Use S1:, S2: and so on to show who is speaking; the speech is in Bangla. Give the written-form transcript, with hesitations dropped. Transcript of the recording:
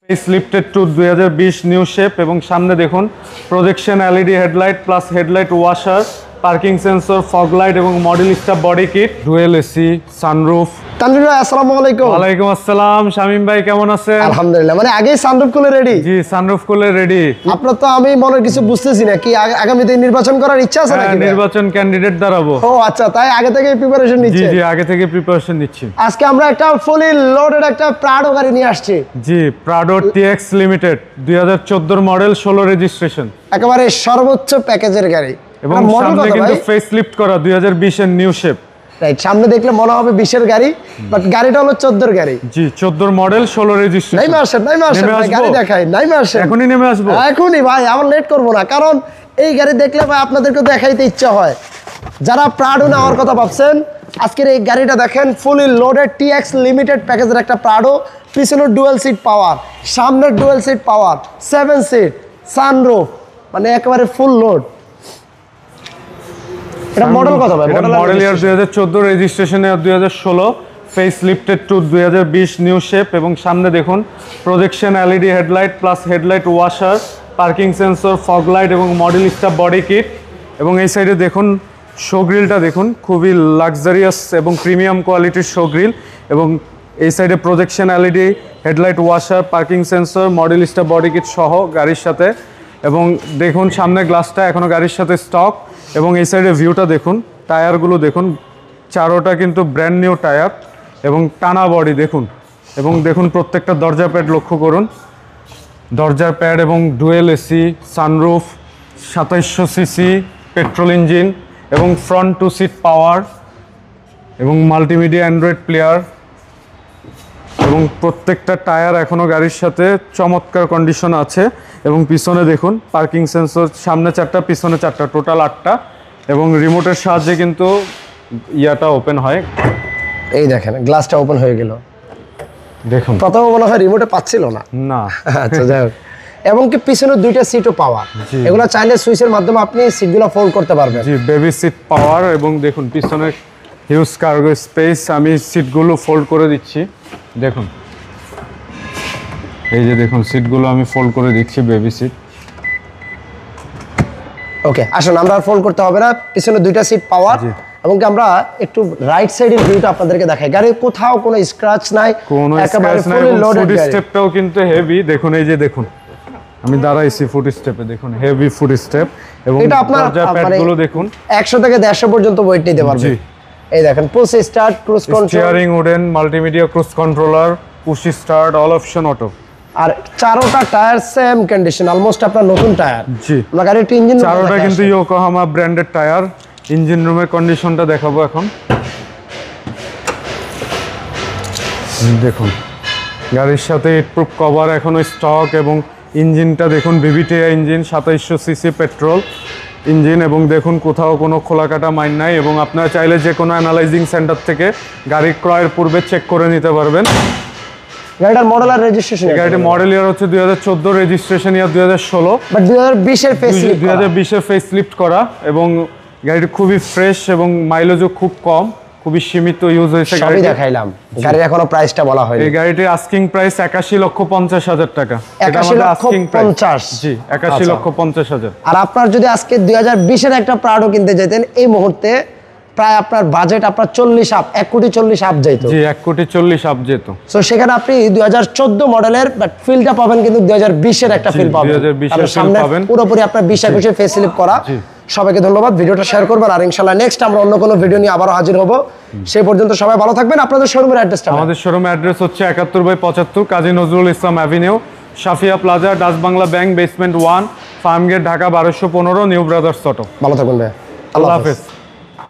S1: লিফটেড টু 2020 নিউ শেপ এবং সামনে দেখুন projection LED headlight plus headlight washer, parking sensor, fog light এবং model stuff body kit, dual AC, sunroof.
S2: Tanvir ভাই আসসালামু আলাইকুম।
S1: ওয়ালাইকুম আসসালাম। শামীম ভাই কেমন আছেন?
S2: আলহামদুলিল্লাহ। মানে আগেই সানরুফ খুলে রেডি?
S1: জি, সানরুফ খুলে রেডি।
S2: আপনার তো আমি মনে কিছু বুঝতেছি না, কি আগামীতে নির্বাচন করার ইচ্ছা আছে নাকি?
S1: নির্বাচন ক্যান্ডিডেট দাঁড়াবো।
S2: ও আচ্ছা, তাই আগে থেকে প্রিপারেশন নিচ্ছি?
S1: জি জি, আগে থেকে প্রিপারেশন নিচ্ছি।
S2: আজকে আমরা একটা ফুলি লোডেড একটা প্রাডো গাড়ি নিয়ে আসছি।
S1: জি, Prado TX limited 2014 model, 16 registration,
S2: একেবারে সর্বোচ্চ প্যাকেজের গাড়ি
S1: এবং সামনে কিন্তু ফেস লিফট করা 2020 এর নিউ শেপ।
S2: রাইট, সামনে দেখলে মনে হবে 20 এর গাড়ি, বাট গাড়িটা হলো 14 এর গাড়ি।
S1: জি, 14 মডেল, 16 রেজিস্ট্রেশন।
S2: নাইমে আসেন ভাই, গাড়ি দেখাই। নাইমে আসেন,
S1: এখনই নেমে আসবো।
S2: এখনই ভাই, আমার লেট করবো না, কারণ এই গাড়ি দেখলে ভাই আপনাদেরকে দেখাইতে ইচ্ছা হয়। যারা প্রাডো নেওয়ার কথা ভাবছেন, আজকের এই গাড়িটা দেখেন, ফুলি লোডেড টিএক্স লিমিটেড প্যাকেজের একটা প্রাডো। পিছনের ডুয়াল সিট পাওয়ার, সামনের dual seat power, 7 seat, sunroof, মানে একেবারে ফুল লোড। এটা মডেল কত ভাই?
S1: Model year 2014, registration year 2016, face lifted to 2020 new shape এবং সামনে দেখুন projection LED headlight plus headlight washer, parking sensor, fog light এবং মডেল স্টাফ বডি কিট। এবং এই সাইডে দেখুন শো গ্রিলটা দেখুন, খুবই লাক্সারিয়াস এবং প্রিমিয়াম কোয়ালিটির শো গ্রিল। এবং এই সাইডে projection LED headlight washer, parking sensor, model stuff body kit সহ গাড়ির সাথে। এবং দেখুন সামনে গ্লাসটা এখনও গাড়ির সাথে স্টক। এবং এই সাইডে ভিউটা দেখুন, টায়ারগুলো দেখুন, চারোটা কিন্তু ব্র্যান্ড নিউ টায়ার এবং টানা বডি দেখুন। এবং দেখুন প্রত্যেকটা দরজা প্যাড লক্ষ্য করুন, দরজার প্যাড এবং dual AC, sunroof, 2700 CC petrol engine এবং ফ্রন্ট টু সিট পাওয়ার এবং মাল্টিমিডিয়া অ্যান্ড্রয়েড প্লেয়ার। এবং প্রত্যেকটা টায়ার এখনও গাড়ির সাথে চমৎকার কন্ডিশন আছে। এবং পিছনে দেখুন পার্কিং সেন্সর, সামনে 4টা পিছনে 4টা, টোটাল 8টা। এবং রিমোটের সাহায্যে কিন্তু ইয়াটা ওপেন হয়।
S2: এই দেখেন গ্লাসটা ওপেন হয়ে গেল।
S1: দেখুন
S2: প্রথমে মনে হয় রিমোটে পাচ্ছিল না। আচ্ছা, যাই হোক। এবং কি পিছনে 2টা সিটও পাওয়ার, এগুলো চাইলে সুইচের মাধ্যমে আপনি সিটগুলো ফোল্ড করতে পারবেন।
S1: জি, বেবি সিট পাওয়ার। এবং দেখুন পিছনে হিউজ কার্গো স্পেস। আমি সিটগুলো ফোল্ড করে দিচ্ছি, দেখুন এই যে দেখুন সিটগুলো আমি ফোল্ড করে দিচ্ছি, বেবি সিট।
S2: ওকে, আসুন আমরা আর ফোল্ড করতে হবে না, পিছনে 2টা সিট পাওয়ার। এবং কি আমরা একটু রাইট সাইডের ভিউটা আপনাদেরকে দেখাই। গাড়ির কোথাও কোনো স্ক্র্যাচ নাই, একেবারে ফুলি লোডেড গাড়ি।
S1: স্টেপটাও কিন্তু হেভি, দেখুন এই যে দেখুন আমি দাঁড়াইছি ফুট স্টেপে, দেখুন হেভি ফুট স্টেপ। এবং
S2: এটা আপনার
S1: প্যাডগুলো দেখুন
S2: 100 থেকে 150 পর্যন্ত ওয়েট নিতে পারবে। এই দেখেন push start, cruise control,
S1: steering wooden, multimedia cruise controller, push start, all option auto.
S2: আর চারোটা টায়ার সেম কন্ডিশন, অলমোস্ট আপনার নতুন টায়ার।
S1: জি,
S2: আমরা গাড়ির ইঞ্জিন
S1: চারোটা কিন্তু ইয়োকোহামা ব্র্যান্ডেড টায়ার। ইঞ্জিন রুমের কন্ডিশনটা দেখাবো এখন। দেখুন গাড়ির সাথে হিটপ্রুফ কভার এখনো স্টক। এবং ইঞ্জিনটা দেখুন VVTi engine, 2700 CC petrol engine. এবং দেখুন কোথাও কোনো খোলাকাটা মাইন নাই। এবং আপনারা চাইলে যে কোনো অ্যানালাইজিং সেন্টার থেকে গাড়ি ক্রয়ের পূর্বে চেক করে নিতে পারবেন।
S2: গাড়িটার মডেল আর রেজিস্ট্রেশন?
S1: গাড়িটির মডেল ইয়ার হচ্ছে 2014, রেজিস্ট্রেশন ইয়ার 2016,
S2: বাট 2020 এর ফেসলিফট,
S1: 2020 এর ফেসলিফট করা। এবং গাড়িটি খুবই ফ্রেশ এবং মাইলেজও খুব কম, খুবই সীমিত ইউজ হয়েছে।
S2: গাড়ি দেখাইলাম, গাড়ির এখনো প্রাইসটা বলা হয়নি।
S1: এই গাড়িটির আস্কিং প্রাইস 81,50,000 টাকা।
S2: 81,50,000?
S1: জি, 81,50,000।
S2: আর আপনার যদি আজকে 2020 এর একটা প্রাডো কিনতে যেতেন, এই মুহূর্তে প্রায় আপনার বাজেট আপনার 40 আপ, 1,40,00,000 আপ যেত।
S1: জি, 1,40,00,000 আপ যেত।
S2: সো সেখানে আপনি 2014 মডেলের বাট ফিলটা পাবেন কিন্তু 2020 এর একটা ফিল পাবেন।
S1: 2020 এর ফিল পাবেন
S2: পুরোপুরি আপনার 20-21 এর ফেসলিফট করা। সবাইকে ধন্যবাদ, ভিডিওটা শেয়ার করবেন। আর ইনশাআল্লাহ নেক্সট আমরা অন্য কোনো ভিডিও নিয়ে আবারও হাজির হব। সেই পর্যন্ত সবাই ভালো থাকবেন। আপনাদের শোরুমের অ্যাড্রেসটা?
S1: আমাদের শোরুমের অ্যাড্রেস হচ্ছে 71/75 Kazi Nazrul Islam avenue, Safiya plaza, Dutch Bangla bank, basement 1, Farmgate, Dhaka 1215, new brothers auto.
S2: ভালো থাকবেন ভাই,
S1: আল্লাহ হাফেজ।